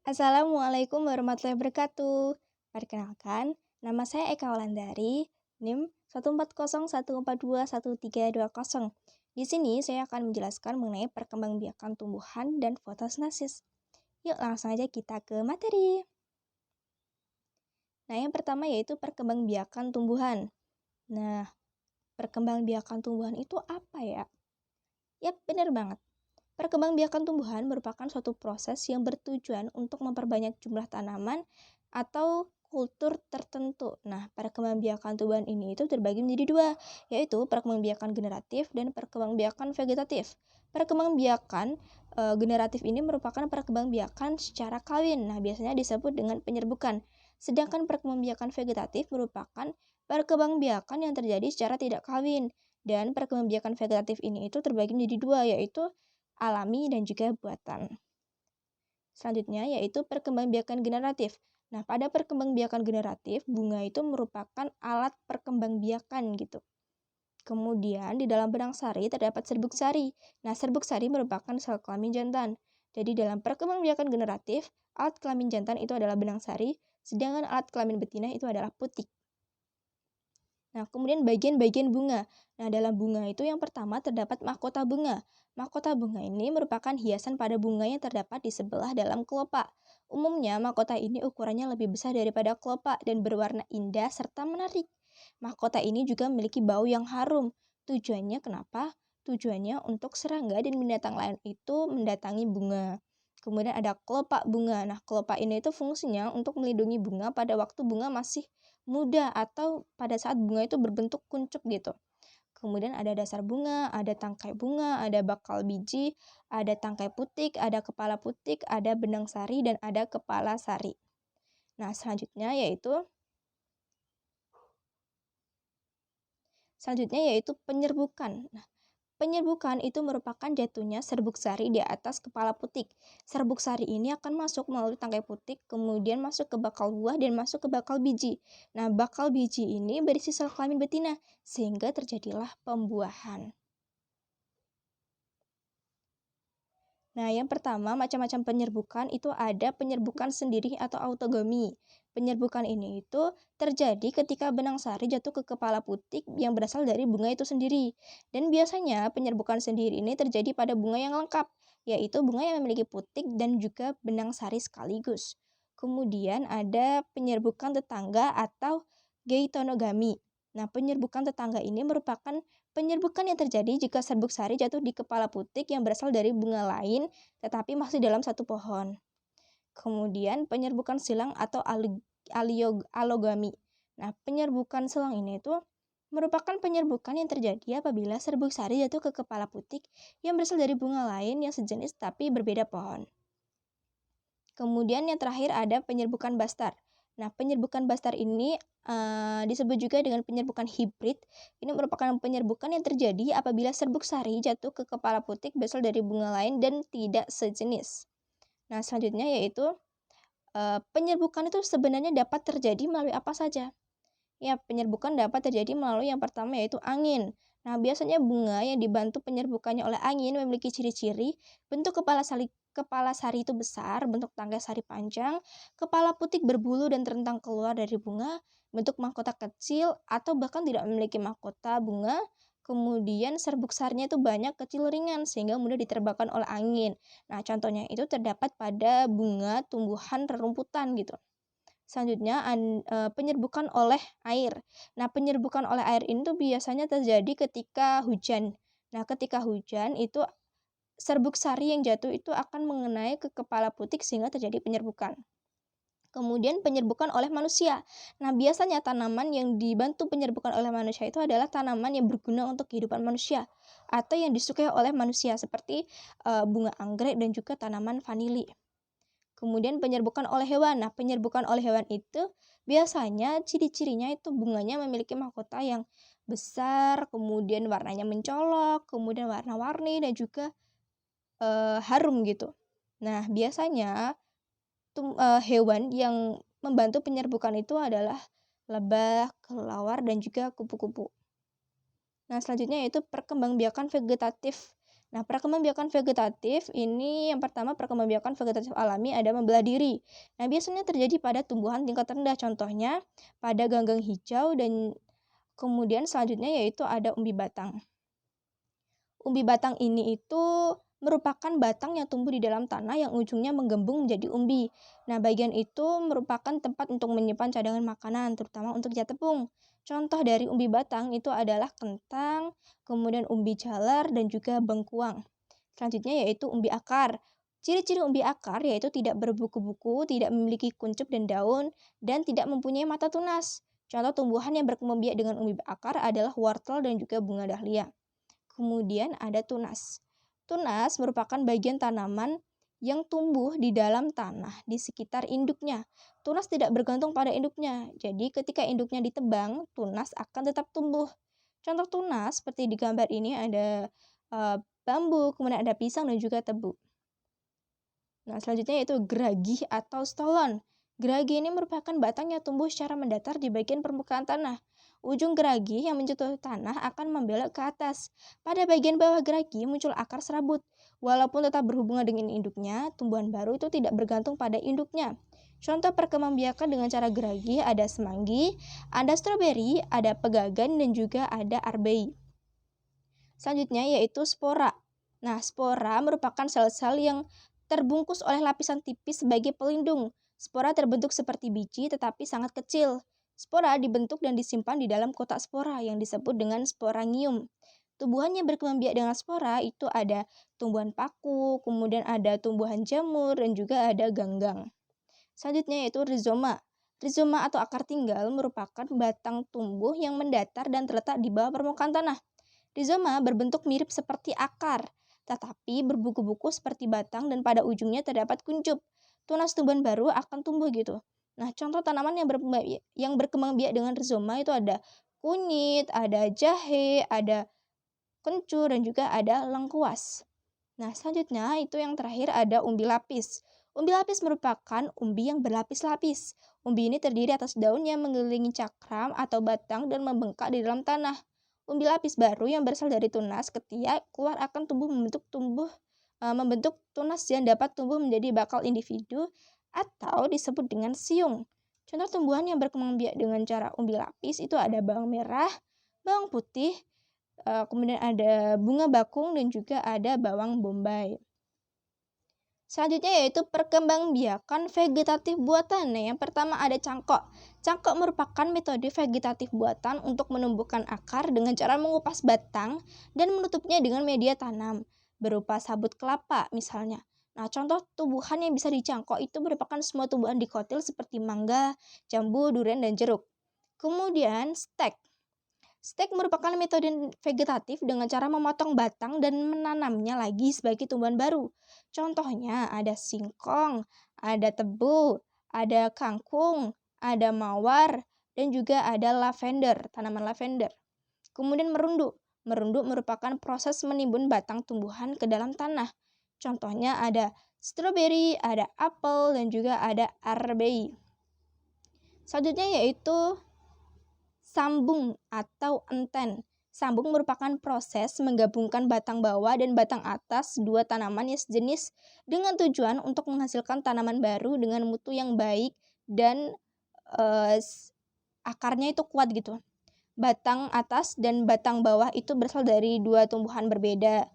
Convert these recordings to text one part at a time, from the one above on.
Assalamualaikum warahmatullahi wabarakatuh. Perkenalkan, nama saya Eka Wulandari, NIM 14014213210. Di sini saya akan menjelaskan mengenai perkembangbiakan tumbuhan dan fotosintesis. Yuk langsung aja kita ke materi. Nah, yang pertama yaitu perkembangbiakan tumbuhan. Nah, perkembangbiakan tumbuhan itu apa ya? Yap, benar banget. Perkembangbiakan tumbuhan merupakan suatu proses yang bertujuan untuk memperbanyak jumlah tanaman atau kultur tertentu. Nah, perkembangbiakan tumbuhan ini itu terbagi menjadi dua, yaitu perkembangbiakan generatif dan perkembangbiakan vegetatif. Perkembangbiakan generatif ini merupakan perkembangbiakan secara kawin. Nah, biasanya disebut dengan penyerbukan. Sedangkan perkembangbiakan vegetatif merupakan perkembangbiakan yang terjadi secara tidak kawin. Dan perkembangbiakan vegetatif ini itu terbagi menjadi dua, yaitu alami dan juga buatan. Selanjutnya yaitu perkembangbiakan generatif. Nah, pada perkembangbiakan generatif, bunga itu merupakan alat perkembangbiakan gitu. Kemudian di dalam benang sari terdapat serbuk sari. Nah, serbuk sari merupakan sel kelamin jantan. Jadi dalam perkembangbiakan generatif, alat kelamin jantan itu adalah benang sari, sedangkan alat kelamin betina itu adalah putik. Nah, kemudian bagian-bagian bunga. Nah, dalam bunga itu yang pertama terdapat mahkota bunga. Mahkota bunga ini merupakan hiasan pada bunga yang terdapat di sebelah dalam kelopak. Umumnya, mahkota ini ukurannya lebih besar daripada kelopak dan berwarna indah serta menarik. Mahkota ini juga memiliki bau yang harum. Tujuannya kenapa? Tujuannya untuk serangga dan binatang lain itu mendatangi bunga. Kemudian ada kelopak bunga. Nah, kelopak ini itu fungsinya untuk melindungi bunga pada waktu bunga masih muda atau pada saat bunga itu berbentuk kuncup gitu. Kemudian ada dasar bunga, ada tangkai bunga, ada bakal biji, ada tangkai putik, ada kepala putik, ada benang sari, dan ada kepala sari. Nah, selanjutnya yaitu penyerbukan. Nah, penyerbukan itu merupakan jatuhnya serbuk sari di atas kepala putik. Serbuk sari ini akan masuk melalui tangkai putik, kemudian masuk ke bakal buah dan masuk ke bakal biji. Nah, bakal biji ini berisi sel kelamin betina, sehingga terjadilah pembuahan. Nah, yang pertama, macam-macam penyerbukan itu ada penyerbukan sendiri atau autogami. Penyerbukan ini itu terjadi ketika benang sari jatuh ke kepala putik yang berasal dari bunga itu sendiri. Dan biasanya penyerbukan sendiri ini terjadi pada bunga yang lengkap, yaitu bunga yang memiliki putik dan juga benang sari sekaligus. Kemudian ada penyerbukan tetangga atau geitonogami. Nah, penyerbukan tetangga ini merupakan penyerbukan yang terjadi jika serbuk sari jatuh di kepala putik yang berasal dari bunga lain, tetapi masih dalam satu pohon. Kemudian penyerbukan silang atau alogami. Nah, penyerbukan silang ini itu merupakan penyerbukan yang terjadi apabila serbuk sari jatuh ke kepala putik yang berasal dari bunga lain yang sejenis tapi berbeda pohon. Kemudian yang terakhir ada penyerbukan bastar. Nah, penyerbukan bastar ini disebut juga dengan penyerbukan hibrid. Ini merupakan penyerbukan yang terjadi apabila serbuk sari jatuh ke kepala putik berasal dari bunga lain dan tidak sejenis. Nah, selanjutnya yaitu penyerbukan itu sebenarnya dapat terjadi melalui apa saja? Ya, penyerbukan dapat terjadi melalui yang pertama yaitu angin. Nah, biasanya bunga yang dibantu penyerbukannya oleh angin memiliki ciri-ciri bentuk kepala sari itu besar, bentuk tangkai sari panjang, kepala putik berbulu dan terentang keluar dari bunga, bentuk mahkota kecil atau bahkan tidak memiliki mahkota bunga. Kemudian serbuk sarinya itu banyak, kecil, ringan sehingga mudah diterbangkan oleh angin. Nah, contohnya itu terdapat pada bunga tumbuhan rerumputan gitu. Selanjutnya penyerbukan oleh air. Nah, penyerbukan oleh air ini tuh biasanya terjadi ketika hujan. Nah, ketika hujan itu serbuk sari yang jatuh itu akan mengenai ke kepala putik sehingga terjadi penyerbukan. Kemudian penyerbukan oleh manusia. Nah, biasanya tanaman yang dibantu penyerbukan oleh manusia itu adalah tanaman yang berguna untuk kehidupan manusia atau yang disukai oleh manusia seperti bunga anggrek dan juga tanaman vanili. Kemudian penyerbukan oleh hewan. Nah, penyerbukan oleh hewan itu biasanya ciri-cirinya itu bunganya memiliki mahkota yang besar, kemudian warnanya mencolok, kemudian warna-warni dan juga harum gitu. Nah, biasanya hewan yang membantu penyerbukan itu adalah lebah, kelelawar dan juga kupu-kupu. Nah, selanjutnya yaitu perkembangbiakan vegetatif. Nah, perkembangbiakan vegetatif ini yang pertama perkembangbiakan vegetatif alami ada membelah diri. Nah, biasanya terjadi pada tumbuhan tingkat rendah, contohnya pada ganggang hijau dan kemudian selanjutnya yaitu ada umbi batang. Umbi batang ini itu merupakan batang yang tumbuh di dalam tanah yang ujungnya menggembung menjadi umbi. Nah, bagian itu merupakan tempat untuk menyimpan cadangan makanan, terutama untuk jat tepung. Contoh dari umbi batang itu adalah kentang, kemudian umbi jalar, dan juga bengkuang. Selanjutnya yaitu umbi akar. Ciri-ciri umbi akar yaitu tidak berbuku-buku, tidak memiliki kuncup dan daun, dan tidak mempunyai mata tunas. Contoh tumbuhan yang berkembang biak dengan umbi akar adalah wortel dan juga bunga dahlia. Kemudian ada tunas. Tunas merupakan bagian tanaman yang tumbuh di dalam tanah di sekitar induknya. Tunas tidak bergantung pada induknya. Jadi ketika induknya ditebang, tunas akan tetap tumbuh. Contoh tunas seperti di gambar ini ada bambu, kemudian ada pisang dan juga tebu. Nah, selanjutnya yaitu geragih atau stolon. Geragih ini merupakan batang yang tumbuh secara mendatar di bagian permukaan tanah. Ujung geragih yang menyentuh tanah akan membelok ke atas. Pada bagian bawah geragih muncul akar serabut. Walaupun tetap berhubungan dengan induknya, tumbuhan baru itu tidak bergantung pada induknya. Contoh perkembangbiakan dengan cara geragih ada semanggi, ada stroberi, ada pegagan, dan juga ada arbei. Selanjutnya yaitu spora. Nah, spora merupakan sel-sel yang terbungkus oleh lapisan tipis sebagai pelindung. Spora terbentuk seperti biji tetapi sangat kecil. Spora dibentuk dan disimpan di dalam kotak spora yang disebut dengan sporangium. Tumbuhan yang berkembang biak dengan spora itu ada tumbuhan paku, kemudian ada tumbuhan jamur, dan juga ada ganggang. Selanjutnya yaitu rizoma. Rizoma atau akar tinggal merupakan batang tumbuh yang mendatar dan terletak di bawah permukaan tanah. Rizoma berbentuk mirip seperti akar, tetapi berbuku-buku seperti batang dan pada ujungnya terdapat kuncup. Tunas tumbuhan baru akan tumbuh gitu. Nah, contoh tanaman yang berkembang biak dengan rizoma itu ada kunyit, ada jahe, ada kencur, dan juga ada lengkuas. Nah, selanjutnya itu yang terakhir ada umbi lapis. Umbi lapis merupakan umbi yang berlapis-lapis. Umbi ini terdiri atas daun yang mengelilingi cakram atau batang dan membengkak di dalam tanah. Umbi lapis baru yang berasal dari tunas ketiak keluar akan membentuk tunas yang dapat tumbuh menjadi bakal individu atau disebut dengan siung. Contoh tumbuhan yang berkembang biak dengan cara umbi lapis itu ada bawang merah, bawang putih, kemudian ada bunga bakung dan juga ada bawang bombay. Selanjutnya yaitu perkembangbiakan vegetatif buatan. Nah, yang pertama ada cangkok. Cangkok merupakan metode vegetatif buatan untuk menumbuhkan akar dengan cara mengupas batang dan menutupnya dengan media tanam, berupa sabut kelapa misalnya. Nah, contoh tumbuhan yang bisa dicangkok itu merupakan semua tumbuhan dikotil seperti mangga, jambu, durian, dan jeruk. Kemudian stek. Stek merupakan metode vegetatif dengan cara memotong batang dan menanamnya lagi sebagai tumbuhan baru. Contohnya ada singkong, ada tebu, ada kangkung, ada mawar, dan juga ada lavender, tanaman lavender. Kemudian merunduk. Merunduk merupakan proses menimbun batang tumbuhan ke dalam tanah. Contohnya ada stroberi, ada apel, dan juga ada arbei. Selanjutnya yaitu sambung atau enten. Sambung merupakan proses menggabungkan batang bawah dan batang atas dua tanaman yang sejenis dengan tujuan untuk menghasilkan tanaman baru dengan mutu yang baik dan akarnya itu kuat gitu. Batang atas dan batang bawah itu berasal dari dua tumbuhan berbeda.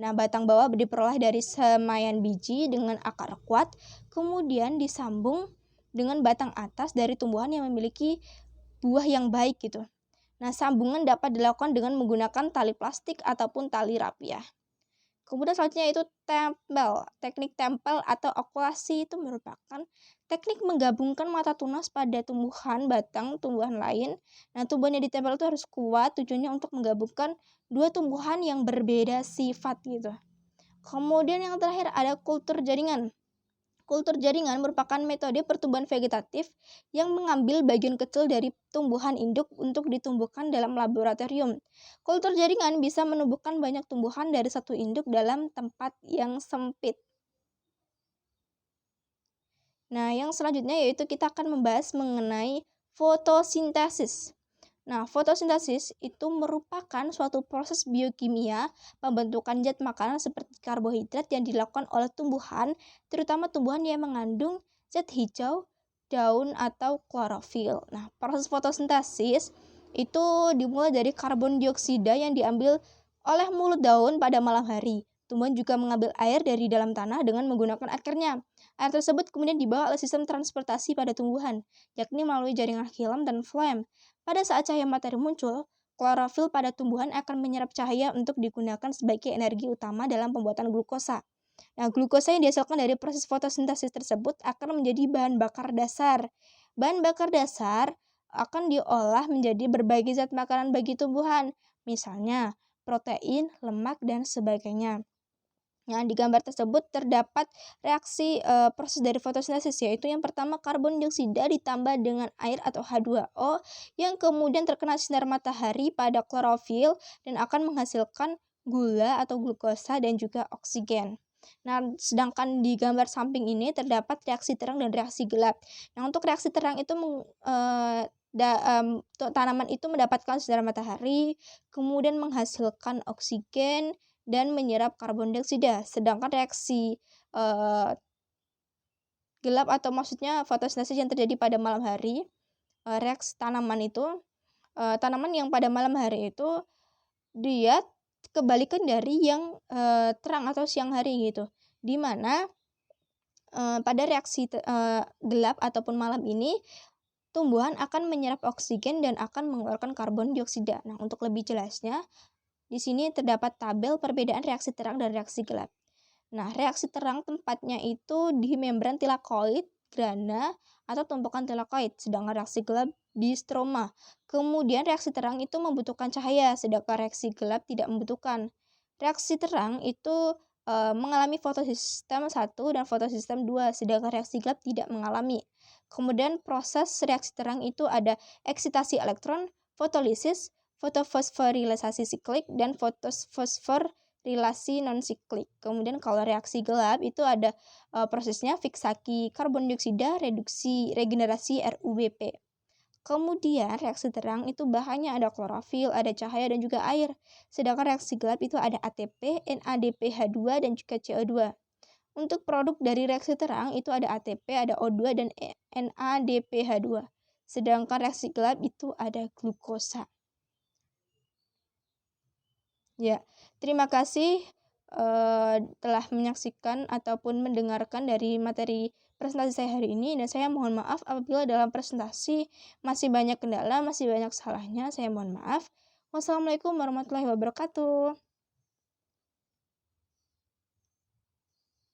Nah, batang bawah diperoleh dari semaian biji dengan akar kuat, kemudian disambung dengan batang atas dari tumbuhan yang memiliki buah yang baik gitu. Nah, sambungan dapat dilakukan dengan menggunakan tali plastik ataupun tali rapiah. Kemudian selanjutnya itu tempel. Teknik tempel atau okulasi itu merupakan teknik menggabungkan mata tunas pada tumbuhan batang tumbuhan lain. Nah, tumbuhan yang ditempel itu harus kuat, tujuannya untuk menggabungkan dua tumbuhan yang berbeda sifat gitu. Kemudian yang terakhir ada kultur jaringan. Kultur jaringan merupakan metode pertumbuhan vegetatif yang mengambil bagian kecil dari tumbuhan induk untuk ditumbuhkan dalam laboratorium. Kultur jaringan bisa menumbuhkan banyak tumbuhan dari satu induk dalam tempat yang sempit. Nah, yang selanjutnya yaitu kita akan membahas mengenai fotosintesis. Nah, fotosintesis itu merupakan suatu proses biokimia pembentukan zat makanan seperti karbohidrat yang dilakukan oleh tumbuhan, terutama tumbuhan yang mengandung zat hijau, daun, atau klorofil. Nah, proses fotosintesis itu dimulai dari karbon dioksida yang diambil oleh mulut daun pada malam hari. Tumbuhan juga mengambil air dari dalam tanah dengan menggunakan akarnya. Air tersebut kemudian dibawa oleh sistem transportasi pada tumbuhan, yakni melalui jaringan xilem dan flem. Pada saat cahaya matahari muncul, klorofil pada tumbuhan akan menyerap cahaya untuk digunakan sebagai energi utama dalam pembuatan glukosa. Nah, glukosa yang dihasilkan dari proses fotosintesis tersebut akan menjadi bahan bakar dasar. Bahan bakar dasar akan diolah menjadi berbagai zat makanan bagi tumbuhan, misalnya protein, lemak, dan sebagainya. Nah, di gambar tersebut terdapat reaksi proses dari fotosintesis, yaitu yang pertama karbon dioksida ditambah dengan air atau H2O yang kemudian terkena sinar matahari pada klorofil dan akan menghasilkan gula atau glukosa dan juga oksigen. Nah, sedangkan di gambar samping ini terdapat reaksi terang dan reaksi gelap. Nah, untuk reaksi terang itu tanaman itu mendapatkan sinar matahari, kemudian menghasilkan oksigen dan menyerap karbon dioksida. Sedangkan reaksi eee, gelap atau maksudnya fotosintesis yang terjadi pada malam hari, reaksi tanaman yang pada malam hari itu dia kebalikan dari yang terang atau siang hari gitu. Di mana pada reaksi gelap ataupun malam ini tumbuhan akan menyerap oksigen dan akan mengeluarkan karbon dioksida. Nah, untuk lebih jelasnya di sini terdapat tabel perbedaan reaksi terang dan reaksi gelap. Nah, reaksi terang tempatnya itu di membran tilakoid, grana, atau tumpukan tilakoid, sedangkan reaksi gelap di stroma. Kemudian reaksi terang itu membutuhkan cahaya, sedangkan reaksi gelap tidak membutuhkan. Reaksi terang itu mengalami fotosistem 1 dan fotosistem 2, sedangkan reaksi gelap tidak mengalami. Kemudian proses reaksi terang itu ada eksitasi elektron, fotolisis, fotofosforilisasi siklik, dan fotofosforilasi non-siklik. Kemudian kalau reaksi gelap itu ada prosesnya fiksasi karbon dioksida, reduksi regenerasi RUBP. Kemudian reaksi terang itu bahannya ada klorofil, ada cahaya, dan juga air. Sedangkan reaksi gelap itu ada ATP, NADPH2, dan juga CO2. Untuk produk dari reaksi terang itu ada ATP, ada O2, dan NADPH2. Sedangkan reaksi gelap itu ada glukosa. Ya, terima kasih telah menyaksikan ataupun mendengarkan dari materi presentasi saya hari ini, dan saya mohon maaf apabila dalam presentasi masih banyak kendala, masih banyak salahnya, saya mohon maaf. Wassalamualaikum warahmatullahi wabarakatuh.